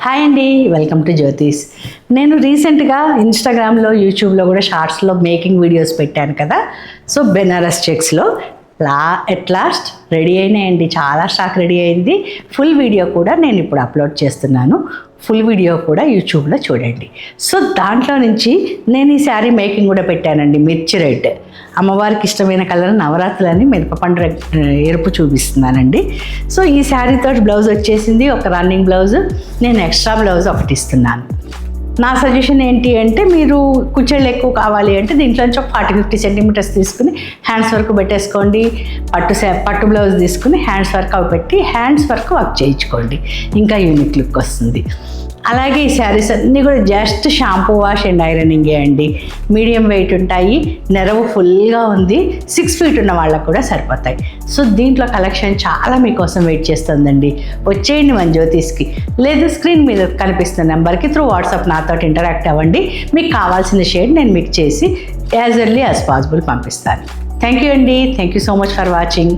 Hi అండి, welcome to జ్యోతిష్. నేను రీసెంట్గా ఇన్స్టాగ్రామ్లో, యూట్యూబ్లో కూడా షార్ట్స్లో మేకింగ్ వీడియోస్ పెట్టాను కదా. సో బెనారస్ చెక్స్లో ఎట్ లాస్ట్ రెడీ అయినాయండి. చాలా స్టాక్ రెడీ అయింది. ఫుల్ వీడియో కూడా నేను ఇప్పుడు అప్లోడ్ చేస్తున్నాను. ఫుల్ వీడియో కూడా యూట్యూబ్లో చూడండి. సో దాంట్లో నుంచి నేను ఈ శారీ మేకింగ్ కూడా పెట్టానండి. మిర్చి రెడ్, అమ్మవారికి ఇష్టమైన కలర్ నవరాత్రులని మిరపపండు ఎరుపు చూపిస్తున్నానండి. సో ఈ శారీతో బ్లౌజ్ వచ్చేసింది, ఒక రన్నింగ్ బ్లౌజ్. నేను ఎక్స్ట్రా బ్లౌజ్ ఒకటి ఇస్తున్నాను. నా సజెషన్ ఏంటి అంటే, మీరు కుచ్చెళ్ళు ఎక్కువ కావాలి అంటే దీంట్లోంచి ఒక 40-50 సెంటీమీటర్స్ తీసుకుని హ్యాండ్స్ వర్క్ పెట్టేసుకోండి. పట్టు బ్లౌజ్ తీసుకుని హ్యాండ్స్ వర్క్ అవి పెట్టి హ్యాండ్స్ వర్క్ చేయించుకోండి. ఇంకా యూనిక్ లుక్ వస్తుంది. అలాగే ఈ శారీస్ అన్నీ కూడా జస్ట్ షాంపూ వాష్ అండ్ ఐరనింగే అండి. మీడియం వెయిట్ ఉంటాయి. నెరవు ఫుల్గా ఉంది. 6 feet ఉన్న వాళ్ళకు కూడా సరిపోతాయి. సో దీంట్లో కలెక్షన్ చాలా మీకోసం వెయిట్ చేస్తుందండి. వచ్చేయండి మన జ్యోతిష్కి, లేదు స్క్రీన్ మీద కనిపిస్తున్న నెంబర్కి త్రూ వాట్సాప్ నాతో ఇంటరాక్ట్ అవ్వండి. మీకు కావాల్సిన షేడ్ నేను మీకు చేసి యాజ్ ఎర్లీ యాజ్ పాసిబుల్ పంపిస్తాను. థ్యాంక్ యూ అండి. Thank you so much for watching.